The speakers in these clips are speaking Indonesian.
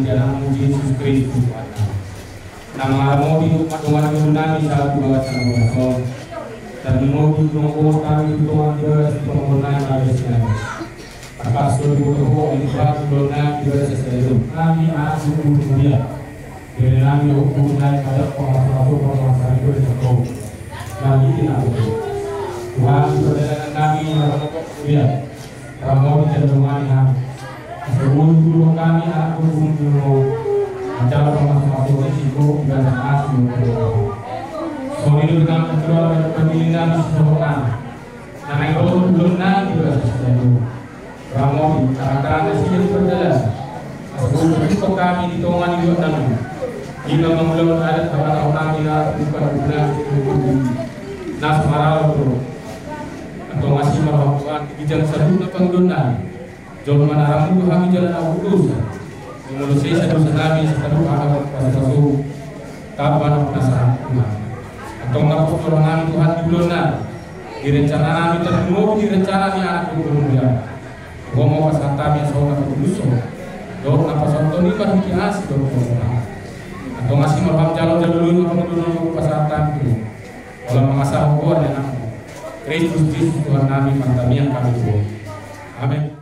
jalan Yesus Kristus nama mau di rumah nami saat bawa sama dan mau di rumah kami Tuhan Yesus pengorbanan Malaysia atas seluruh ibadah dona juga sesuatu kami asal dunia dari kami hubungan pada pengawasan itu sesuatu kami tidak Tuhan perjalanan kami ya mau di cenderungan seluruh kami aku hubungan Jangan masuk risiko dan asli. Soalnya dengan kedua pemilihan seseorang, karena itu belum nanti juga sesuatu. Kamu karena sih berjalan. Sebelum itu kami di tongan juga nanti. Jika belum ada orang kami bukan bulan nas marah itu atau masih melakukan kebijakan sebelum penggunaan. Jauh mana ramu kami jalan awal menurut saya satu nabi satu ada pada satu kapan penasaran Tuhan atau ngapa pertolongan Tuhan di bulan direncana kami terpenuhi direncana di anak turun dia ngomong pas kami soal tulus dong ngapa contoh ini kan kias dong atau ngasih malam jalur dulu pas itu kalau mengasah hukum dan aku Kristus Tuhan kami mantami yang kami tuh amin.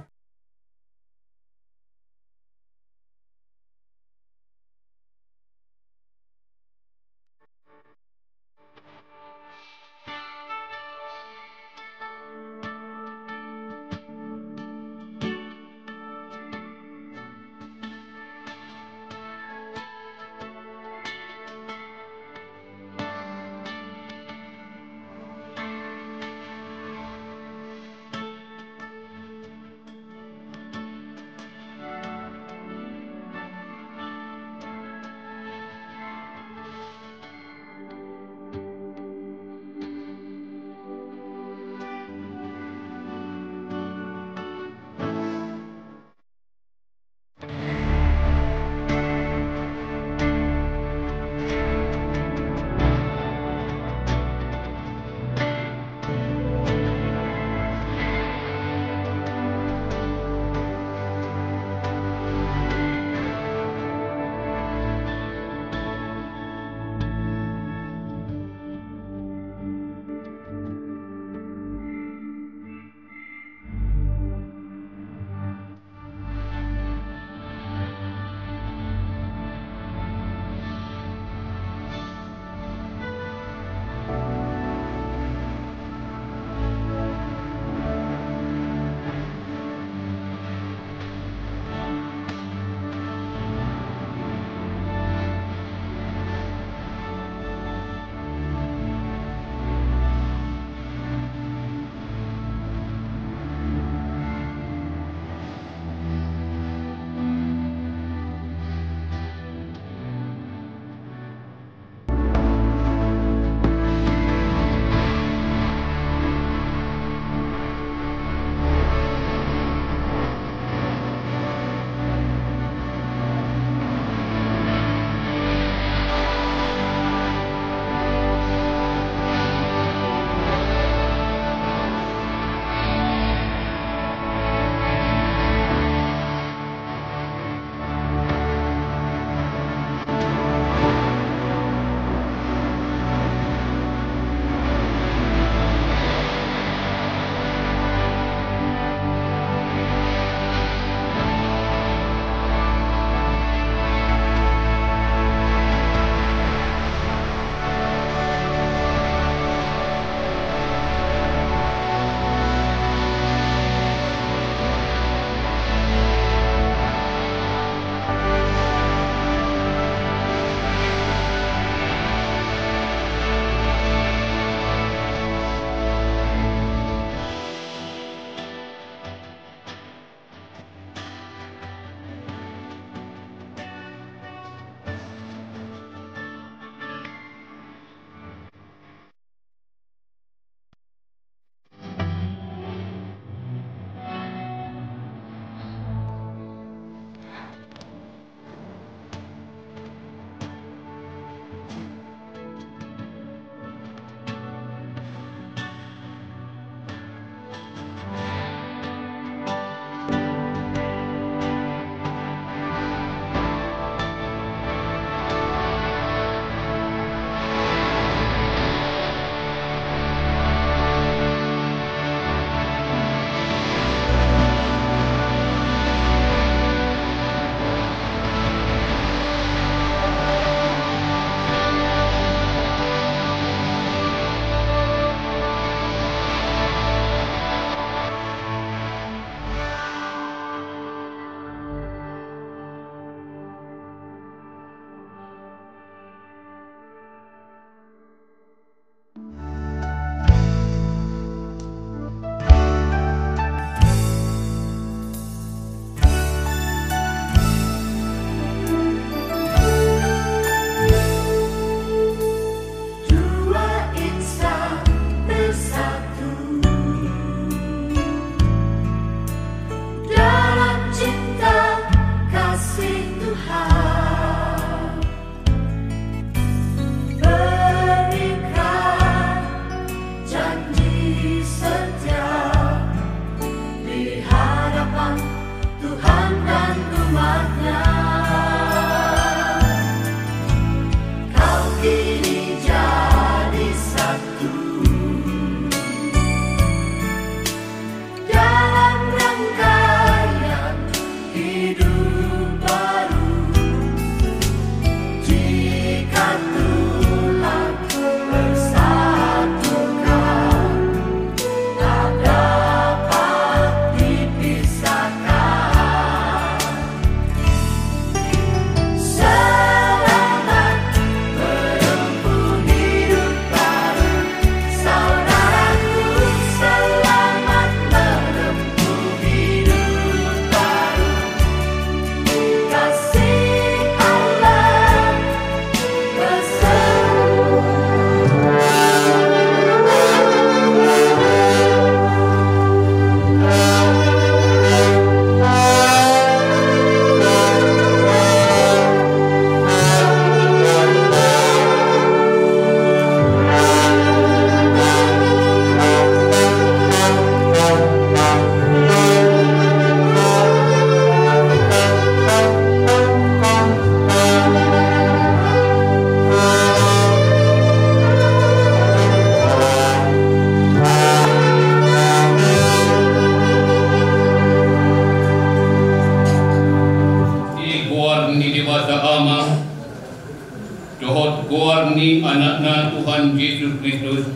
ni anak-anak Tuhan Yesus Kristus.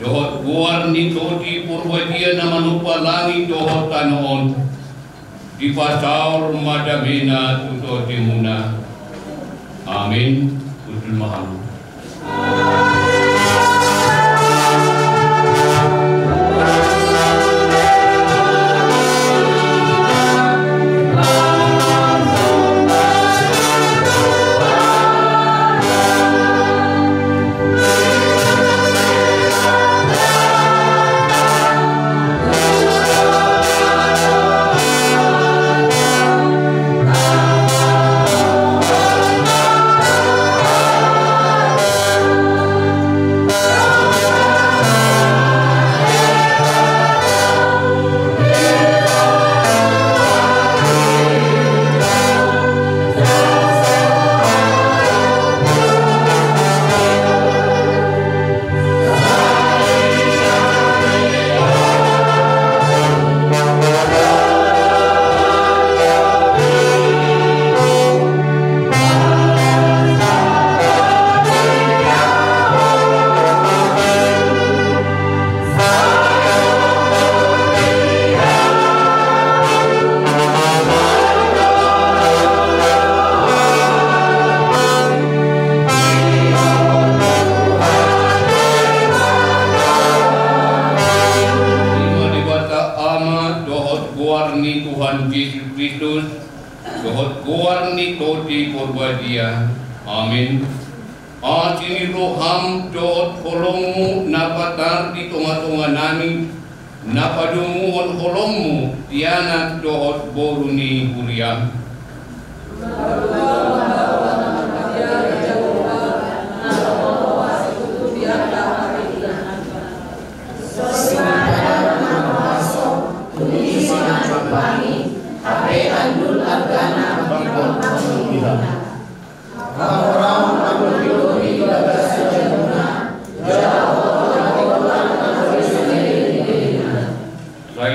Dohot guar ni todi purwadia na manupa langit dohot tanoon. Di pasaur madamena tuto timuna. Amin. Kudul mahamu. Amin. Asini roham dot kolongmu napatar di tonga-tonga nami napadumuhon kolongmu tianak dot boruni huriam.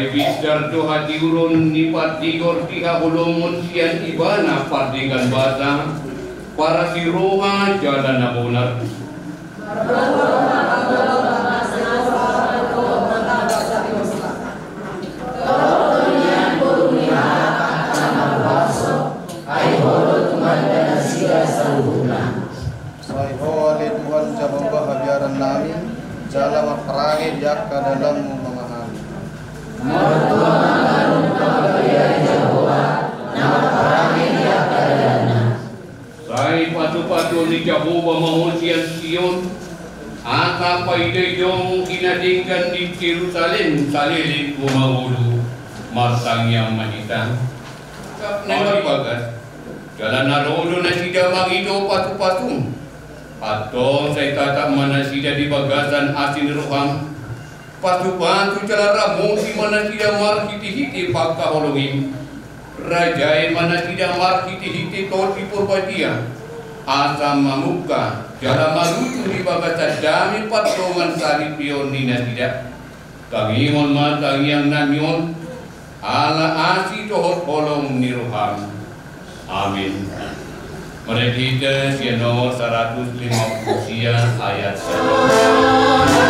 Bisdar doha diurun ni partigor tiha ulumun sian ibana partigan bata para siroha jalan nabunar. Tuhan jabang bahagiaran nami jalan perangi jak ke dalam memahami. Sai patu-patu ni Jehovah mahusian Sion, aka paide jong kinadingkan di Yerusalem salilit kumahulu martang yang manitang. Kapne bagas, jalan narodo na sida magido patu-patu. Atau saya kata mana sida di bagasan asin roham. Patu-patu jalan di mana tidak marhiti-hiti pakka holongin. Rajai mana tidak marhiti-hiti toti purbadia. Asam mamuka jalan malutu di bagasan dami patongan salib pion nina tidak. Kangimon mata yang nanyon ala asi tohot holong ni roham. Amin. Mereka yang nomor 150 ayat 1.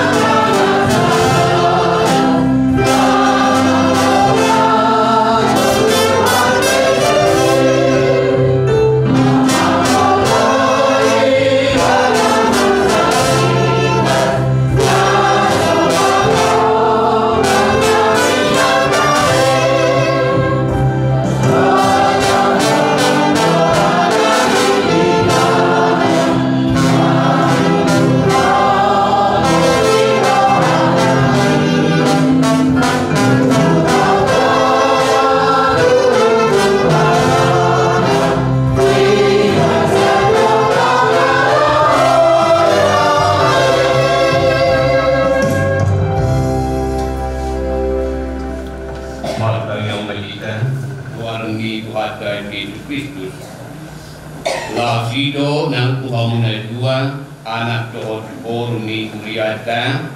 Lagido ng kuhang na dua anak dohot boruni kuriata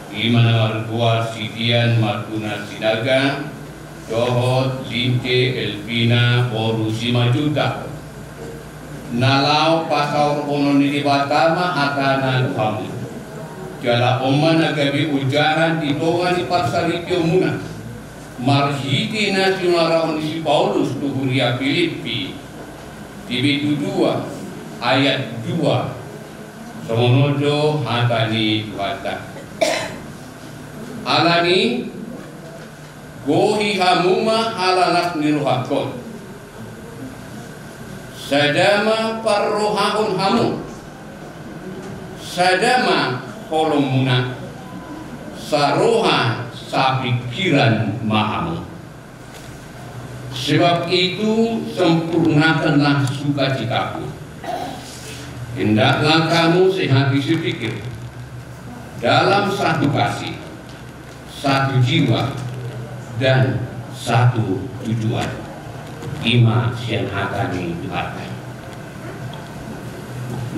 imana dua sidian martuna sinaga dohot linte elpina boru simajuta nalau pasau ono ni batama akana kamu jala oman agabi ujaran ditonga di parsaripio muna marhiti nasional raon si Paulus tuhuria Filipi tibitu 2 ayat 2 somonojo hatani wata alani gohi hamuma alalak niruhakon sadama parrohaun hamu sadama kolomuna saroha sapikiran mahamu. Sebab itu sempurnakanlah sukacitaku. Hendaklah kamu sehati sepikir dalam satu kasih, satu jiwa, dan satu tujuan. Ima siang hatani Tuhan.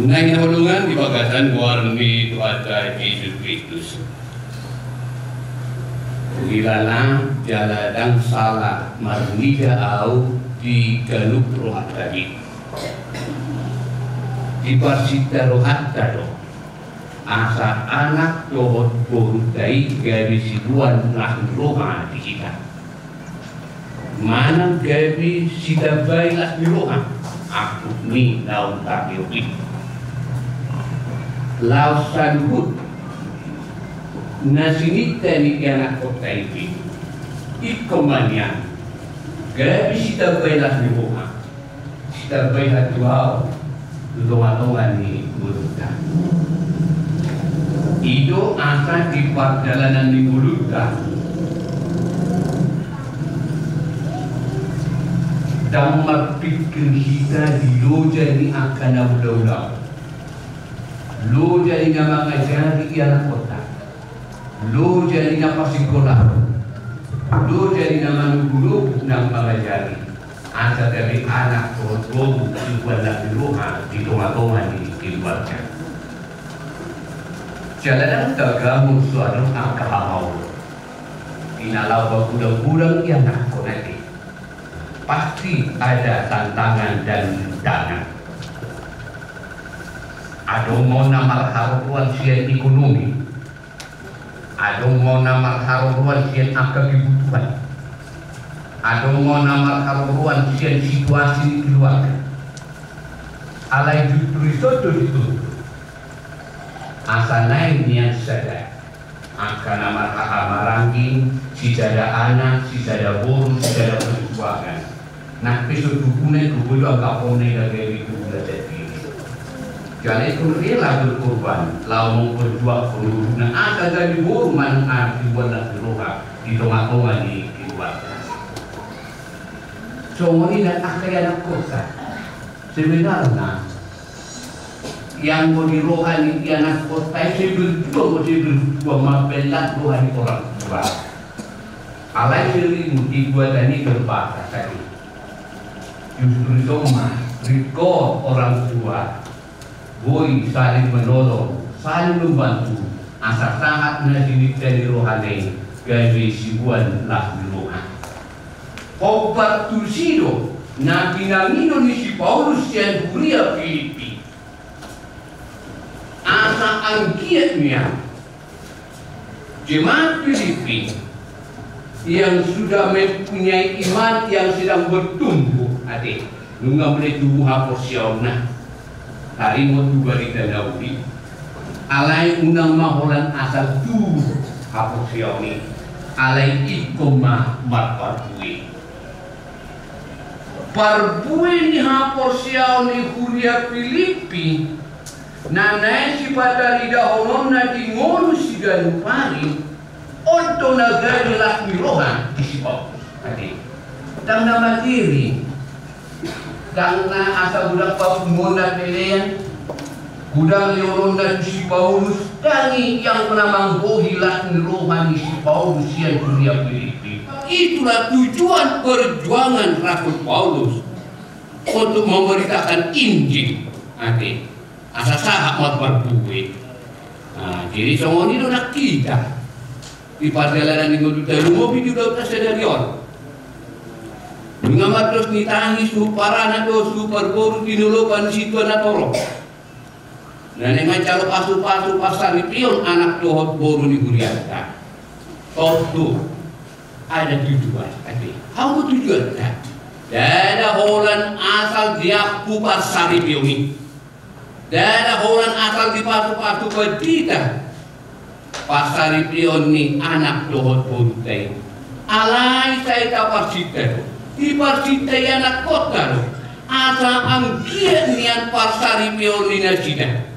Nai hulungan di bagasan warni Tuhan Yesus Kristus. Wilala jaladang salah marniga au di galup rohat tadi. Di parsita rohat tado. Asa anak dohot borutai gabi siduan lah roha di kita. Mana gabi sidabai lah di roha. Aku ni daun tapioki. Laos saluhut nasinita ni anak kota ini ikomanya gabi sita bailah ni buka sita bailah tuau longan ni mulutan itu akan di perjalanan ni mulutan damar pikir kita di loja ni akan ulau-ulau loja ni nama ngajari anak kota lo jadi nama sekolah, lo jadi nama guru, nama pengajari. Asa dari anak tua juga nak diluha di tengah-tengah di keluarga. Jalan tergabung suatu angka mau. Inalau bergudang-gudang yang nak konekti. Pasti ada tantangan dan rintangan. Ada mau nama haruan siang ekonomi. Ada mau nama haruan sian akan kebutuhan. Ada mau nama haruan sian situasi keluarga. Alai justru itu asa naik niat sadar. Akan nama marangi si ada anak, si ada boru, si ada perjuangan. Nah besok dukungan dulu agak pone dari itu belajar ini. Jadi itu rela berkorban, lau mau berjuang dulu. Nah ada dari boru mana arti buatlah roha di tengah-tengah di keluarga. Semua ini dan anak kota sebenarnya yang mau dirohani di anak kota itu berjuang membelah rohani orang tua. Alai seribu dibuat ini terbatas tadi. Justru itu mah record orang tua. Boy saling menolong, saling membantu. Asa sangat menjadi dari rohani gaji sibuan lah di rohan. Obat tusido nabi namino ni si Paulus yang huria Filipi. Asa angkiatnya jemaat Filipi yang sudah mempunyai iman yang sedang bertumbuh. Adik, nunggu boleh tumbuh hapus siauna. Hari mau juga di Daudi, alai unang maholan asal tu hapus siauni, alai ikoma marparbui. Parbui ni hapus siauni huria Filipi, nanai si patari dahonon na di ngonu si ganupari, onto nagari lakmi rohan di si Paulus. Adik, tanda materi. Karena asa budak pamuna pelean budak leonon dan si Paulus tangi yang menamang bohilah rohani si Paulus yang dunia Filipi. Itulah tujuan perjuangan Rasul Paulus untuk memberitakan Injil. Adik, asa sahak mat berbuat. Nah, jadi semua ini nak kita di perjalanan yang menuju rumah video sudah tersedia. Mengamat terus nitangi suparana to super boru tinulopan situ na toro. Nane macalo pasu pasar ni pion anak dohot boru ni guriata. Tortu ada tujuan tapi how tujuan tak? Dada holan asal dia pupas sari pion ni. Dada holan asal di pasu pedita. Pasari pion ni anak dohot boru tay. Alai saya tapasita. Di parsita anak kota asa ang giat nian parsari pion ni nasida.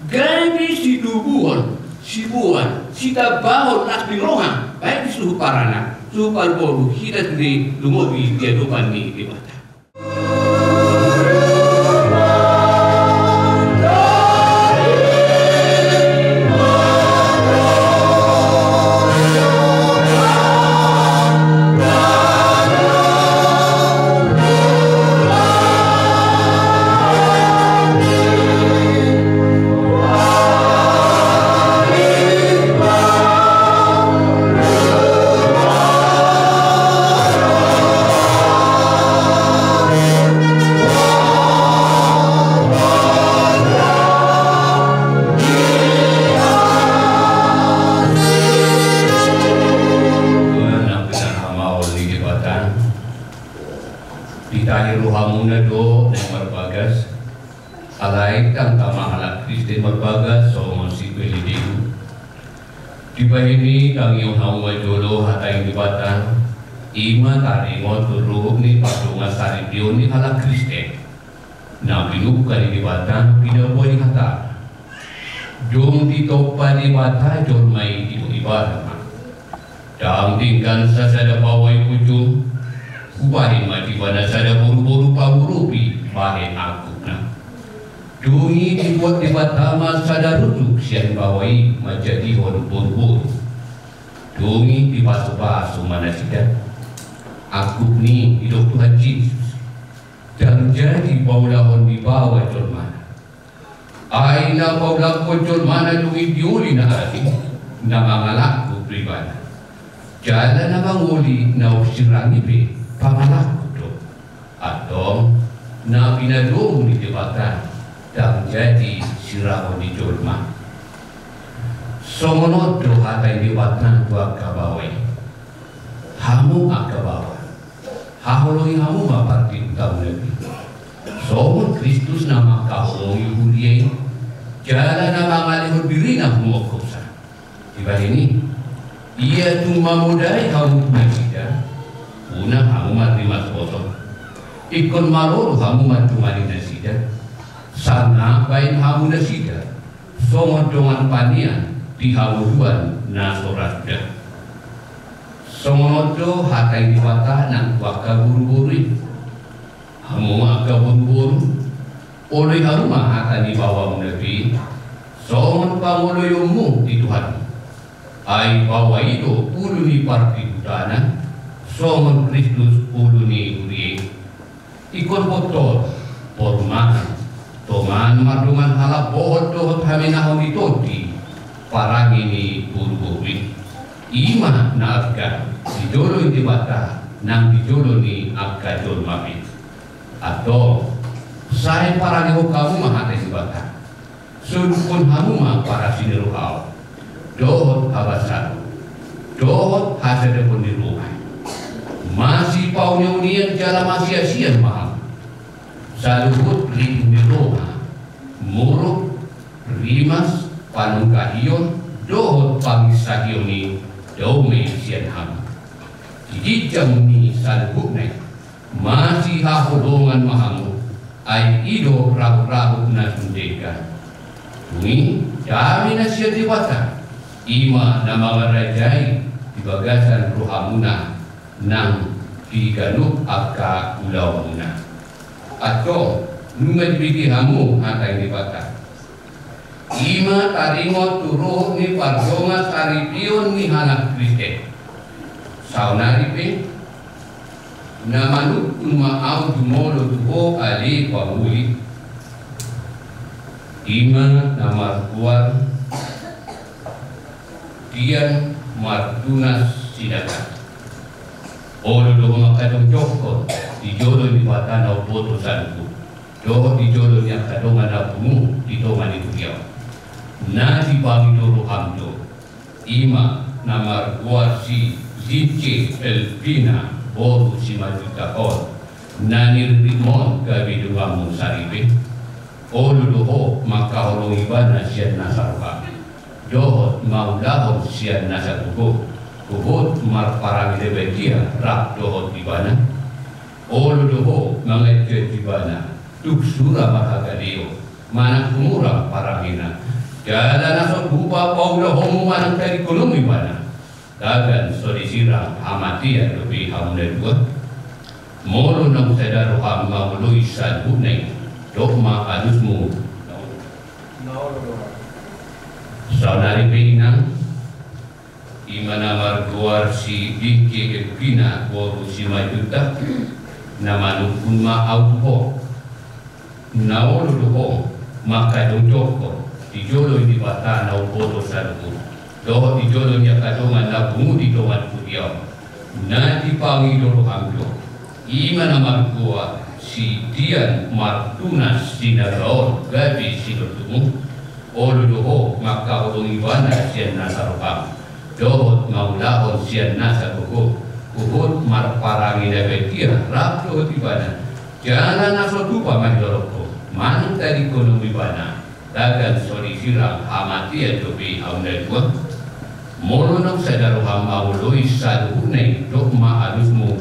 Gabi si dubuhon, si buan, si tabahon nak dirohan, baik di suhu parana, suhu parboru, hidat di lumobi dia depan ni di mata. Ini kami hawa jolo hatai dibatan ima tarimo turuh ni padunga sari pion ni hala Kristen na binuk kali dibatan pinaboy hata jom ditopa dibata jom mai itu ibadah dang tingkan sasada pawai ujung ubahin mati pada sada buru-buru pawurupi bahin aku na dungi dibuat dibatama sada rutuk sian pawai majadi hon buru-buru dungi di pasu-pasu mana tidak aku ni hidup Tuhan Yesus dan jadi paulahon di bawah jol mana aina paulah jol mana dungi diuli na hati na mangalaku pribadi jalan na manguli na usirangi pe pangalaku do atau na pinadong di debatan dan jadi sirahon di jol mana somonot do hatai diwatnan tu akabawai hamu akabawa haholoi hamu maparti utau nabi somon Kristus nama kaholoi huriai jalan nama ngalihur birina humokosa tiba ini ia cuma modai hamu nasida una hamu mati mas botol ikon maroro hamu mati mari nasida sana bain hamu nasida somon dongan panian di haluan na sorasda somonodo hatai diwata nang waka buru-buru hamu aga buru-buru oleh haruma hata di bawah nabi somon pamoloyomu di Tuhan ai bawah itu uluni parti utana somon Kristus uluni uri ikon botol porman toman madungan halap bodoh haminahon ditoti parang ini buru-buru ima na agka dijolo di bata nang dijolo ni agka jol mami atau saya parang ho kamu mahate di bata sulukun hamu ma para siniruhau dohot abasan dohot hasada pun di rumah masih paunya unian jala masih asian mahal saluhut ring di rumah muruk rimas panungkahion dohot pangisahioni daume sian ham jadi jam ni salhuk naik masih haholongan mahamu ai ido rabu-rabu na sundeka ini kami nasihat diwata ima nama rajai di bagasan rohamuna nang diganuk akka ulawuna atau nunga dibiki hamu hatai diwata ima tarimo turuh ni pardonga saripion ni hanak Kristen saunari pe namanuk unma au dumolo tuho ali pahuli ima namar kuar dia martunas sidakan olo do makadong jokon dijolo ni watana boto sanku doho dijolo ni akadonga na bungu ditonga ni beliau na di pangidoro hamdo ima namar guarsi Zice Elvina boru si majuta on nanir rimon kabidungamu saribe oludoho maka holong ibana sian nasarba dohot maulahon sian nasabugo kuhut marparang lebetia rak dohot ibana oludoho mangete ibana tuk sura mahagadio mana kumura parangina jalan nasab bupa paulahu manang tadi kulung ibana dagan solisira amatia lebih hamda dua mulu nang sadar hambaului sadunai dogma adusmu saudari peinang imana marguar si dike epina boru si majuta nama nukuma auho naolo doho maka dojoko dijolo di bata nau boto saduku doho dijolo nya kadongan na bungu di dongan kudiau na dipangi dolo hamdo imana margua si dian martunas sinagaon gabi sidotumu olu doho maka olong ibana sian nasaroham doho maulahon sian nasaroho kuhut marparangi dabetia rap doho ibana jalan nasotupa mahidoroko manung tadi gunung ibana dagan sori sirang amatia dobi haunda dua molonong sadaro hama uloi sadunai dogma alusmu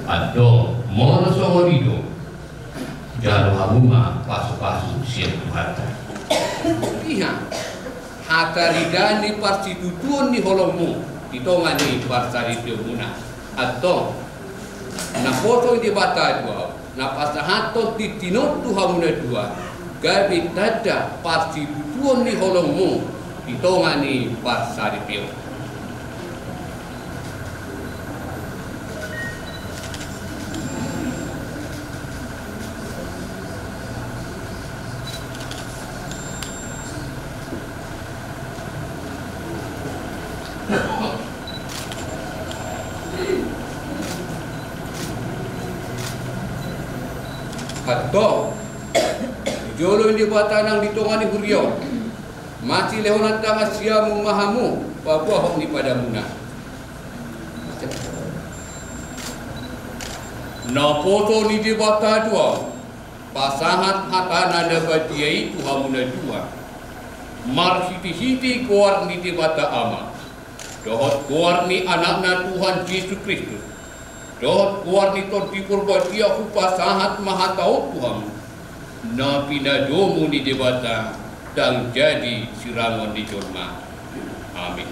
ado mono songorido jalo hamuma pasu-pasu siap Tuhan pihak hataridani pastitutuan ni holongmu ditongani parsari tiumuna atau na foto di bata dua na pasahato di tinot tuhamuna dua gabi tada pastitutuan ni holongmu ditongani parsari tium atau jolo di batanang ditongani huriau masih lehonan tang asiamu mahamu papua hok ni pada muna na foto ni di bata dua pasangan hatana da batiai tuhamuna dua mar hiti kuar ni di bata ama dohot kuar ni anakna Tuhan Yesus Kristus dohot kuar ni ton tipur batia kupa sahat maha tahu Tuhan na pinadomu ni debata dan jadi sirangon di jorma amin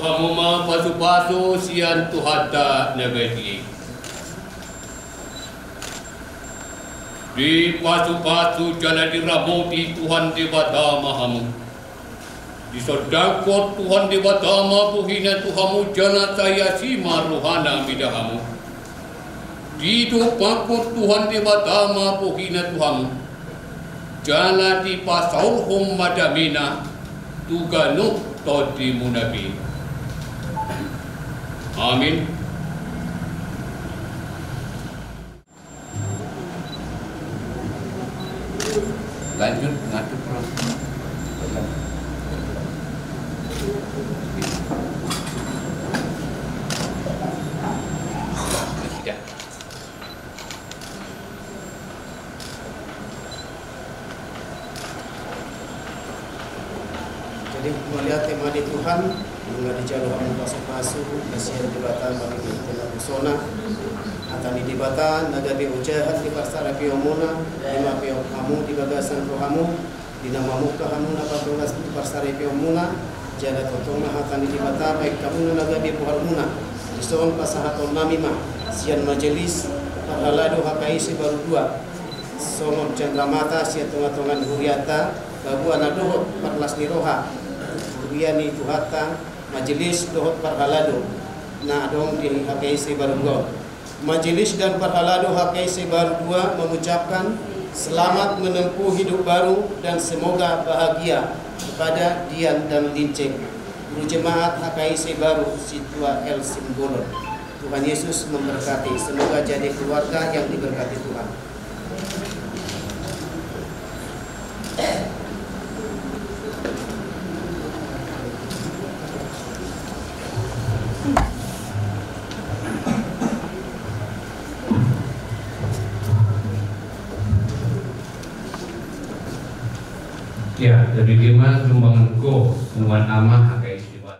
hamu ma pasu-pasu sian tuhata nabati di pasu-pasu jana diramoti Tuhan debata mahamu di sodakot Tuhan debata mapuhina Tuhamu jana saya sima rohana midahamu di dupakut Tuhan debata mapuhina Tuhamu jana di pasauhum madamina tuganuk todi munabi amin lanjut ngatur Jadi melihat tema di Tuhan mengenai jalur pasu-pasu kasihan dibatan bagi kita busona atau di dibatan nagabi ujahat di pasara piomuna lima piom kamu di bagasan rohamu di nama muka kamu napa tugas di pasara piomuna jada totong akan di dibatan baik kamu nagabi puharmuna di son pasahaton namima sian majelis parhalado hakai baru dua sonom cendramata sian tungatongan huriata babu anadohot 14 niroha Huriani tuhata majelis dohot parhalado na dong di HKIC baru 2 majelis dan parhalado HKIC baru 2 mengucapkan selamat menempuh hidup baru dan semoga bahagia kepada Dian dan Lincing Jemaat HKIC baru Situa El Simbolon. Tuhan Yesus memberkati. Semoga jadi keluarga yang diberkati Tuhan. Ya, terima sumbangan ko Tuhan Ama HKIC Baru.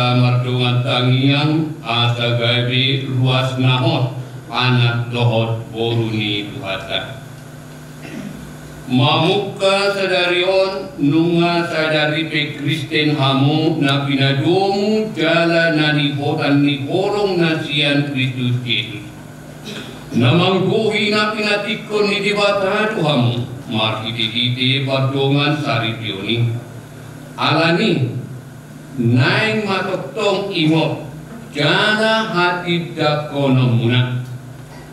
bata mardungan tangiang ata gabi luas nahot anak dohot boruni tuhata. Mamuka sadarion nunga sadari pe Kristen hamu na pinadumu jala na nihotan ni korong nasian Kristus Yesus. Namangguhi na pinatikon ni dibata tuhamu marhiti-hiti pardongan saripioni. Alani naing matoktong imot jana hati dakono muna.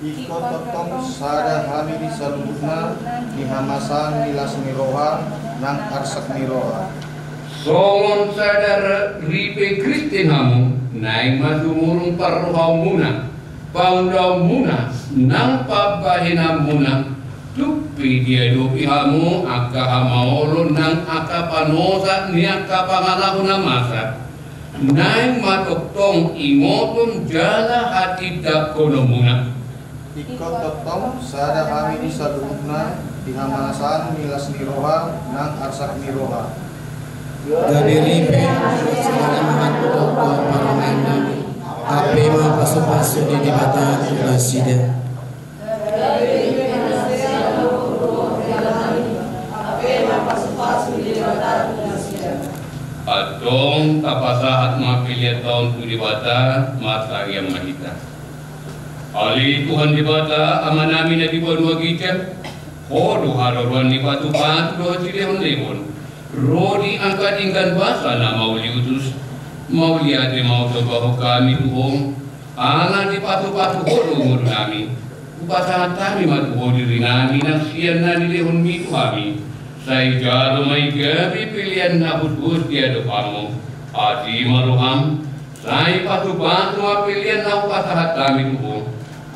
Ikut totong sada hami di salubna di hamasan milas miroha nang arsak miroha. Songon sadar ripe Kristen hamu naing masumurung parrohau muna paundau muna nang pabahina muna tupi dia dupi hamu akka hamaolo nang akka panosa ni akka pangalahu namasa naing matoktong imoton jala hati dakono muna. Ikut totong sada hami di salubna di hamasan milas miroha nang arsak miroha. Dari ripe semuanya mahatto parangan nami ape ma pasu-pasu di dibata lasida. Atong tapasahat mapiliat tahun tu dibata mata yang mahita. Ali Tuhan dibata amanami na dibuat kita. Hodo haruan ni batu batu do cilehon lehon. Rodi angkat ingkan basa na mauli utus. Mauli ade mau coba kami tuhong. Ana di patu-patu hodo nguru kami. Basa kami matu hodo rinami nang sian na dilehon mi kami. Saya jaro mai gabi pilihan na hudus dia do kamu. Adi maruham. Saya patu-patu pilihan na upasahat kami tuhong.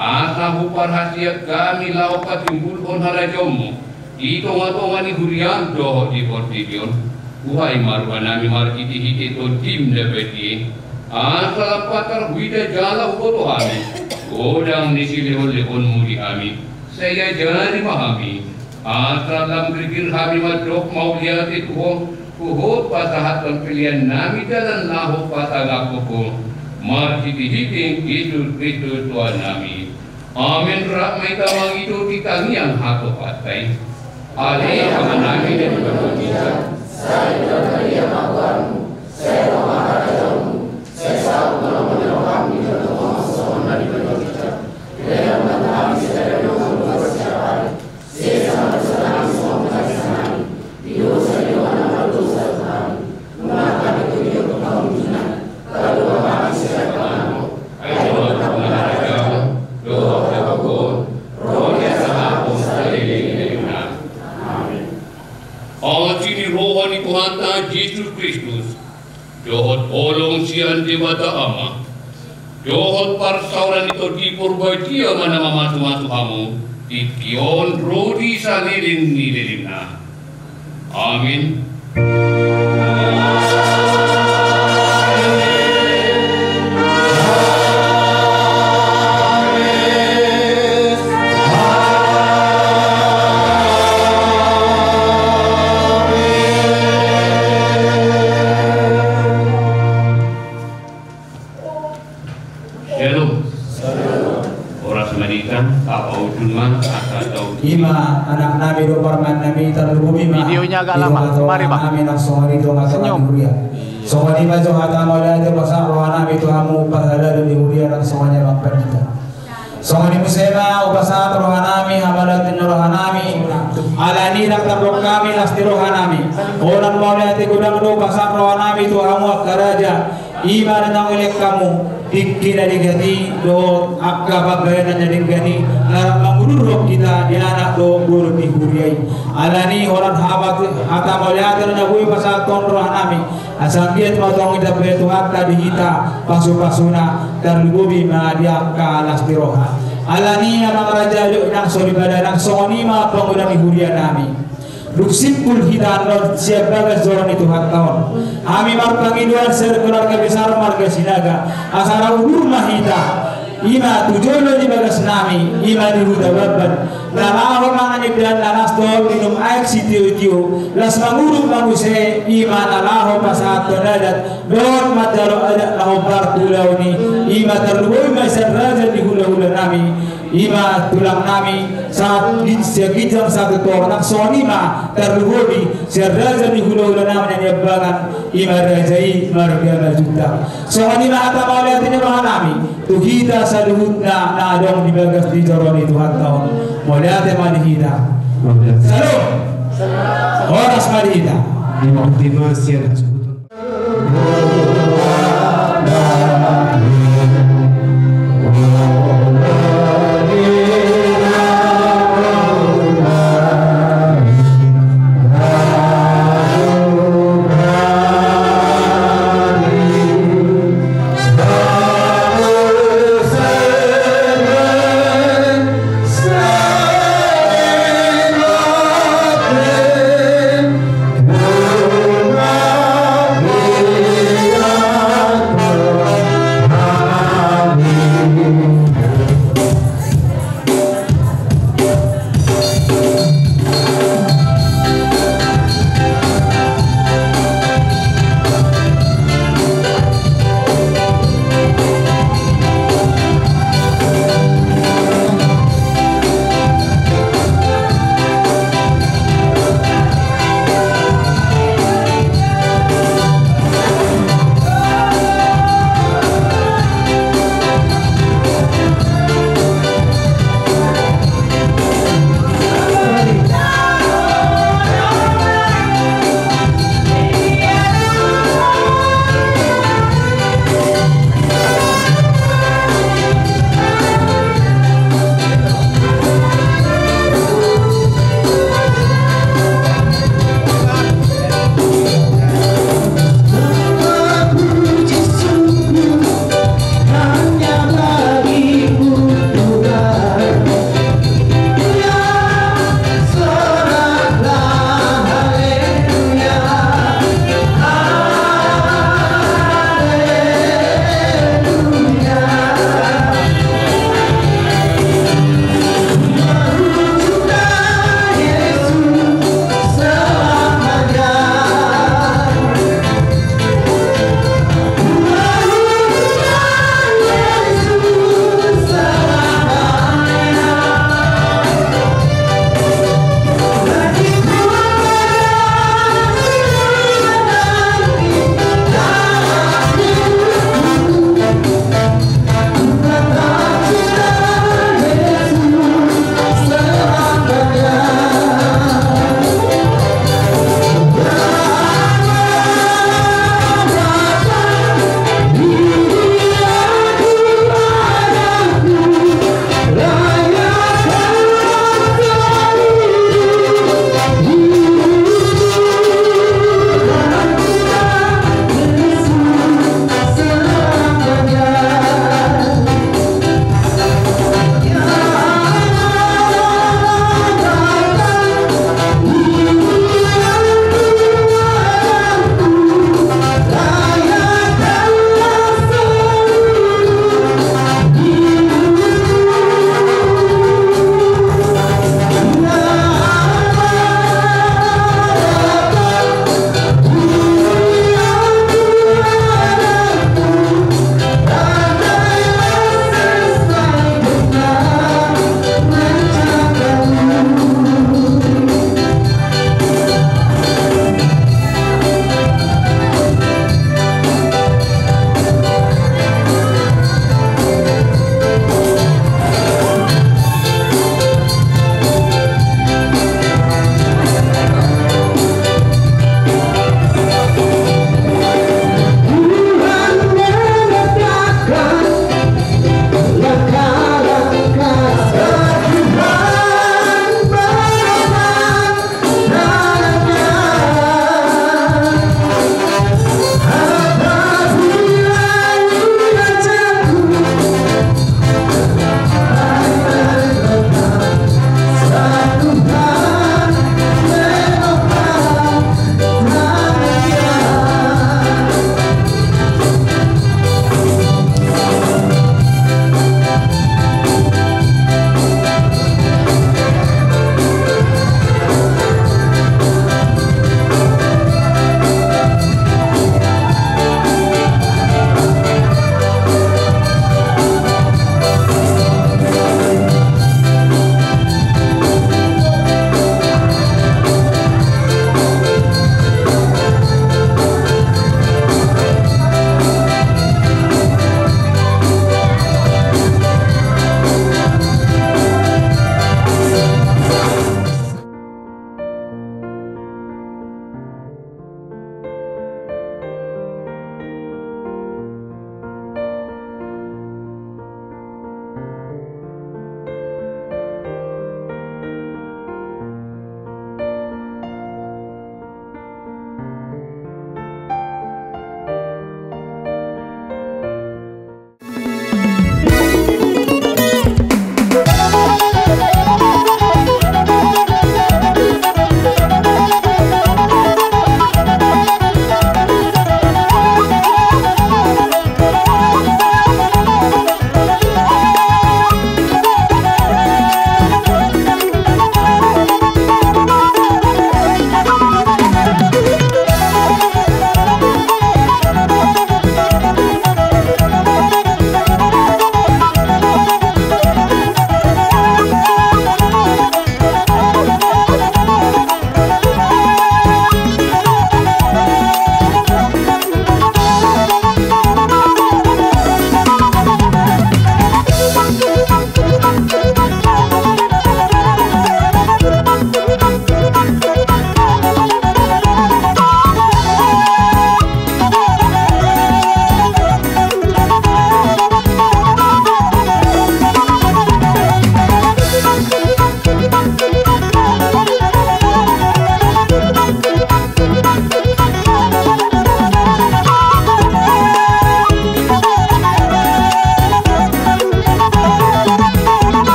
Asa huparhasia kami lau patimbul on harajomu. Itonga-tonga ni hurian doho di portidion. Uhai marwa nami markiti-hiti to tim debeti. Asa lampatar huida jala ubotohami. Odang nisilehon-lehon mudi kami. Saya jari mahami. Asa lam gergir kami madok mau lihat itu kuhut pasahatan pilihan nami dalam lahu pasagakuku. Markiti-hiti Yesus Kristus Tuhan nami. Amin. Rahmai tawang itu ditangiang hatu patai. Ali amanami dan bermujizat. Saya dari yang mawamu. Saya maharajamu. Saya sahabat malam kami dan teman-teman dari bermujizat. Dengan menangani sedaya dosa bersiapari. Saya sama senang semua mengasihani. Di dosa di mana dosa kami. Mengakan itu dia bermujizat. Kalau kami sedang kami. Ayo maharajamu. Doa berkabul. Rohnya sama pun Allah ciri rohani Tuhan Yesus Kristus. Dohot olong sian dewata ama. Dohot parsauran itu dipurbatia mana mamatu-matu hamu. Tikion rodi salirin nilirina. Amin. Ima anak nabi do parman nabi terlebih ma videonya agak lama. Mari Pak. Amin asori do ngatakan huria. Songani bajo hata mala de pasar rohana nabi to hamu pahala di huria dan semuanya makan kita. Songani musema upasa rohana nabi hamalat rohana nabi alani nak tabrok kami asti rohana nabi. Orang mala de gudang do pasar rohana nabi to hamu karaja iman nang oleh kamu dikira digati do akka bagayana jadi gani larang mangurur kita di anak do guru di huriai alani orang habat hata melihat na hui pasal ton rohanami asal dia matong ida betu akka dihita pasu-pasuna terlubi ma dia akka lasti roha alani amang raja yuk nang sori badanang songoni ma pengguna di huria nami Duksipul hidan siapa kezoran itu hak tahun. Kami marpangiduan keluarga besar marga Sinaga. Asara ulur mahita. ima tujulo di bagas nami ima di huda babban nalaho mangani dan nalasto minum air sitio las manguru manguse ima nalaho pasat donadat don madalo ada lahu bartulauni ima terluoi masan raja di hula-hula nami ima tulang nami saat di sekijam satu tor nak sonima terluoi serraja di hula-hula nami yang yabangan ima rajai marga juta sonima ata mauliatini roha nami tuhita saluhutna na adong di bagas di joroni Tuhan tahun mauliate malihita salam horas malihita di optimasi yang disebutkan Amen.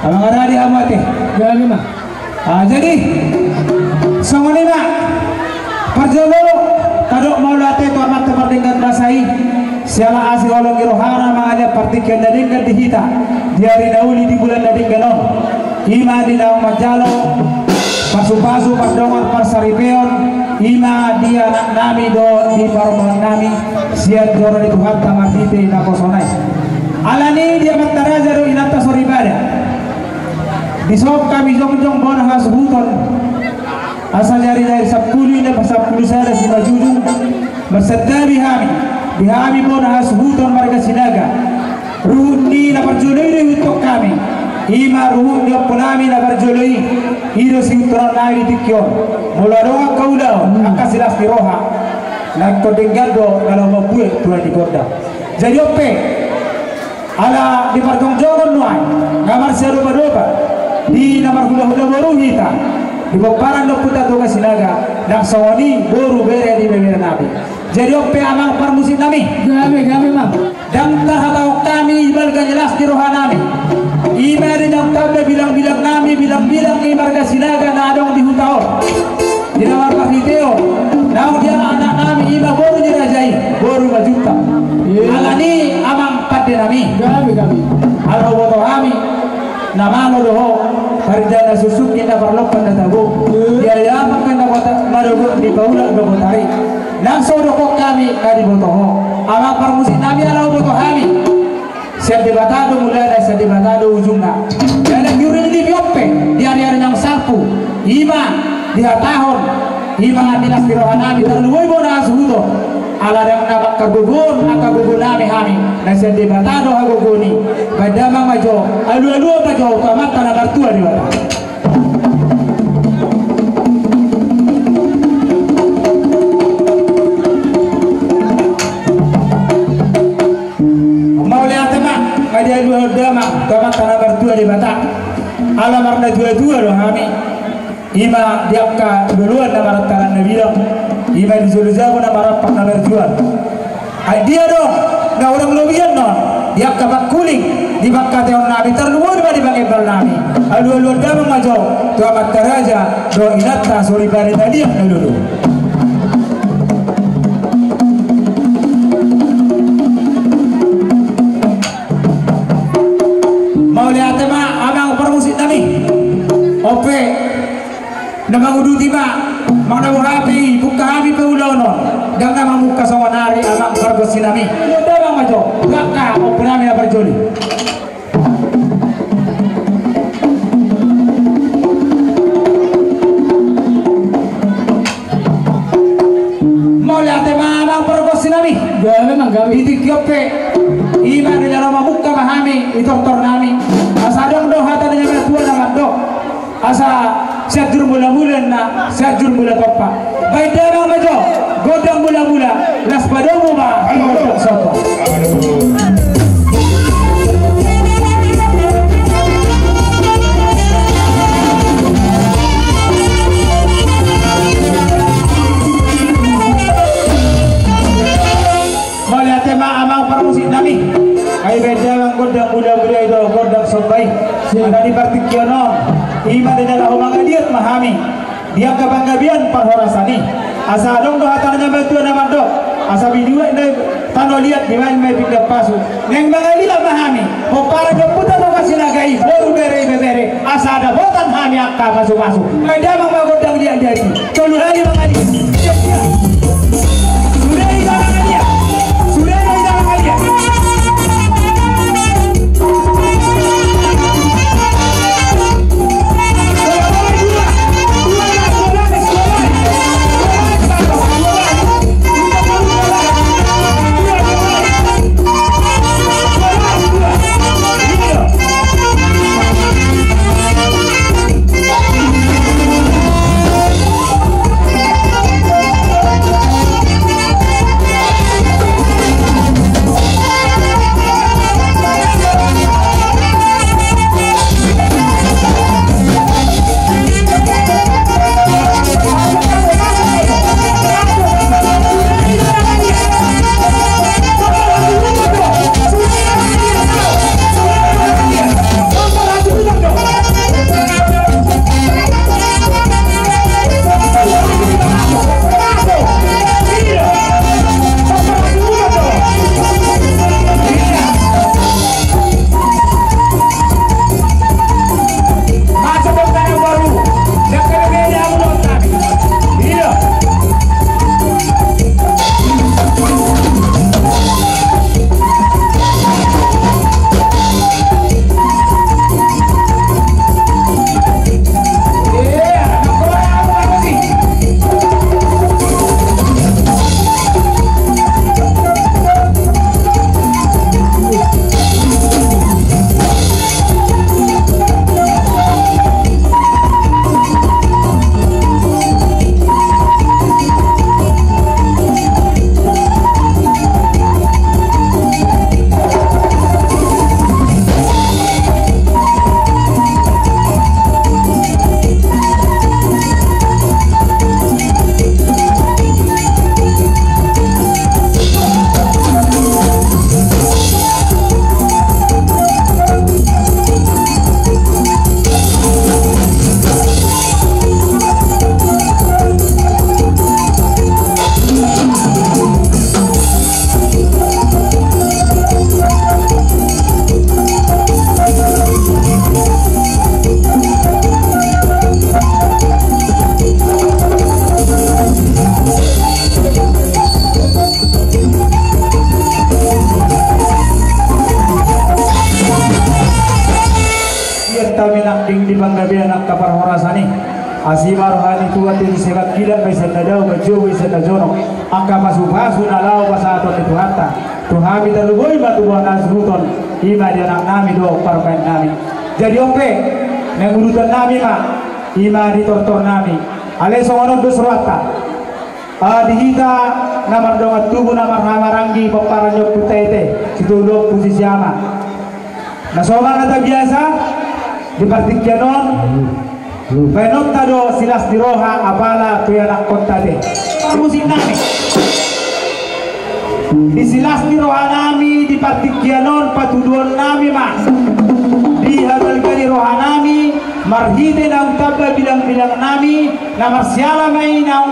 Abang ada di amate. Gabi mah. Jadi songonima parjolo kadok maulate to amat tepardingkan basai siala asih olong rohana manganya partikan dadingkan dihita diari dauli di bulan dadingkanon ima di dalam majalo pasu-pasu pardongan parsaripeon ima dia nami do di parmon nami siat joro di Tuhan tamatite na kosonai alani dia mataraja do inata soribada disok kami jong-jong bona hasuhuton asal dari sapuli na pasapuli sada si majujung bersedda bihami bona hasuhuton marga sinaga ruhuni na parjoloi untuk kami ima ruhuni oponami na parjoloi hiro si utoran nai ditikyon mula roha kaulao akasilas di roha na kodengado kalau mabuhe tuan di korda jadi ope ala di parjong-jongon nuai ngamar serupa-rupa di namar hula-hula boru hita di baparan do puta to kasinaga dak sawani boru bere di bere nabi jadi ope amang parmusim nami gabe mam dan tahatau kami ibal jelas di rohanami ima di dam tabe bilang-bilang nami bilang-bilang ibar kasinaga na adong di hutao di namar pakiteo naung dia anak nami ima boru dirajai boru majuta alani amang pade nami gabe alo boto kami namano doho paridana susuki na parlopan na tago dia yamak na marugo di paula do botari langsung doko kami kadi botoho amang parmusit nami ala boto kami siap debatado mulai siap debatado ujungna dan yurin di biope dia yang sapu ima dia tahun ima dinas pirohanami terluwai bona asuhuto ala yang nama kagugun akagugun nami kami nasi debatado aguguni badama majo alu majo tamat tanah bartua di mana mau lihat teman ada alu dama tamat tanah bartua di bata ala marna dua doh kami ima diapka duluan nama tanah nabilang ima di Zulzabu na marapak na berjual dia dong na orang lobian non dia kabak kuling di bakka teon nabi terluar di bang ebal nabi alu dama majo tu amat taraja do inatta suri bari tadi yang dulu mau lihat mah amang permusit nami ope namang uduti ma mana muhapi buka kami peulono dan nama muka sawanari anak kargo sinami udah bang majo kakak mau penami apa joli mau lihat mana kargo sinami gak memang gak bidik yope ima di dalam muka mahami itu tornami asadong do hata dengan tua nama do asa sajur mula-mula na sajur mula topa baik darang majo godang mula-mula las padamu ma godang sopa mula tema amang parmusik nami ay baik darang godang mula-mula itu godang sopa ada di partikionon ima dengan omang diat mahami dia kebanggabian parhorasani asa dong do hatannya batu nama do asa bidua ne tano lihat di mana mai pindah pasu neng bangalila mahami mo para do puta do kasinagai boru bere asa ada botan hami akka pasu ada mang magodang dia jadi tolu lagi mangali sudah ida mangalia di panggabian nak kaparhorasani asima rohani tuwa ti sekat gila bisa tadau bajo bisa tajono angka pasu nalau pasato itu hatta tuhami terlugoi batu buana suruton ima dia nak nami do parpain nami jadi oke mengurutan nami ma ima ditortor nami ale songono do surata dihita namar dongat tubuh namar hamaranggi paparanjok kutete situlok posisi ama nasoman kata biasa di partikyanon Benot tado silas diroha abala tuyanak kontate. Musik nami. Di silas diroha nami di partikyanon patuduan nami mas. Di habal kali roha nami marhide na utabba bilang-bilang nami na marsyala may na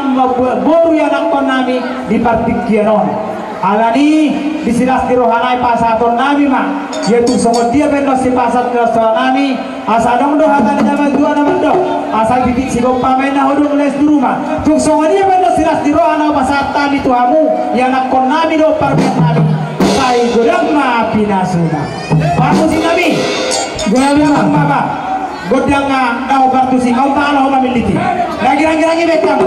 boru yanak kon nami di partikyanon. Alani di silas dirohanai pasaton nami ma yaitu songot dia benos si pasat dirohanai nami asa dong do hatan zaman dua naman do asa bitik si gopamay na hodong les di rumah tuk songot dia benos silas dirohanai pasatan itu hamu yang nakon nami do parben nami kai godang ma pinasuna pamu si nami godang ma godang na obartu si kau ta'ala ho mamiliti lagi betang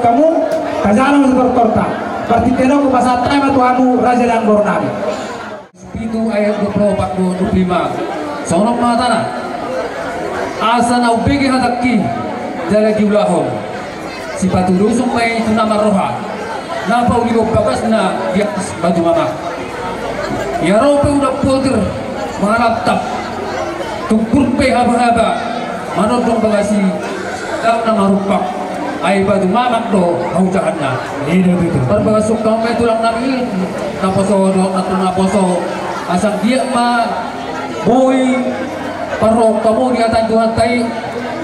kamu kajana berkorta berarti tenang pasat tema Tuhanmu raja dan bornami itu ayat 24-25 sonok matana asa na ubegi hadaki jalagi ulahom si patu dusung may tunama roha napa uligo bagas na diak baju mama ya rope udah polter mga laptop tungkur pe haba-haba manodong bagasi dak na marupak ay badu mamak do haujahan na perbagasok kang may tulang namin naposo do at naposo asang dia ma boy parok kamu di atas Tuhan tay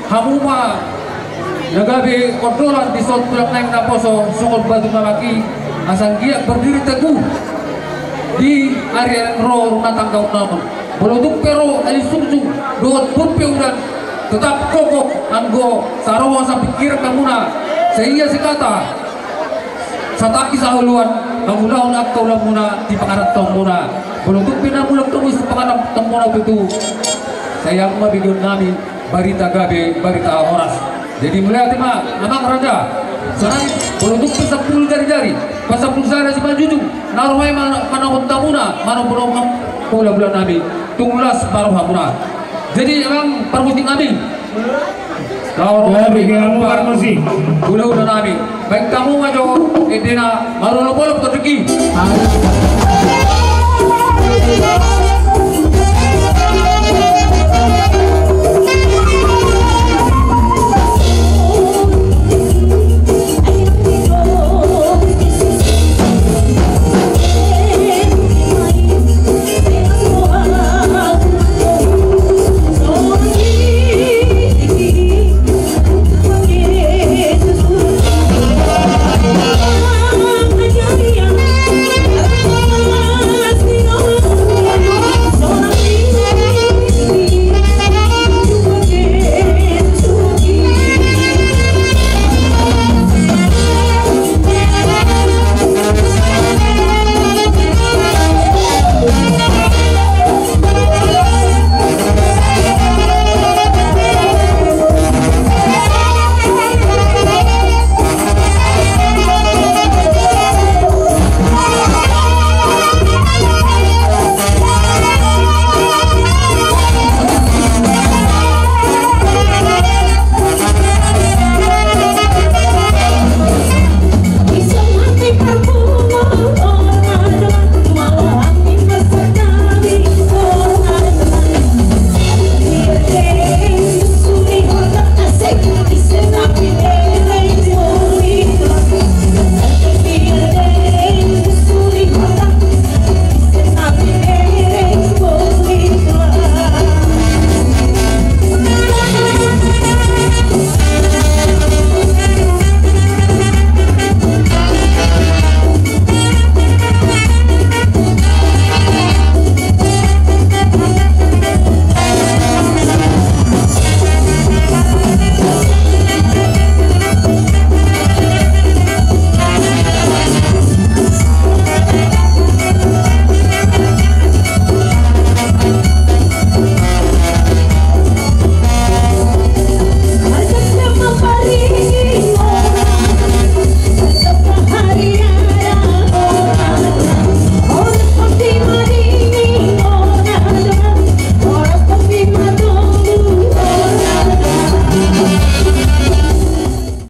hamuma nagabi kontrolan di sot tulang namin naposo sungol badu mamaki asang dia berdiri teguh di area ro rumah tangga namun Belutuk pero ali sumsum doon putpiw dan tetap kokoh anggo sarawa sa pikir kamuna sehingga sekata sataki sa huluan nangunaon at kaulang muna di pangarap tong muna belutuk pinamulang tumus pangarap tong muna itu sayang mabigyan namin barita gabi barita oras jadi melihat ma amang raja sekarang belutuk pesapul jari-jari pasapul sana si manjujung naruhai manawon tamuna manawon pula bulan nabi tunglas baru hamuna jadi emang permuting nabi kalau kamu permusi udah nabi baik kamu ngajo edena maru lo bolok terteki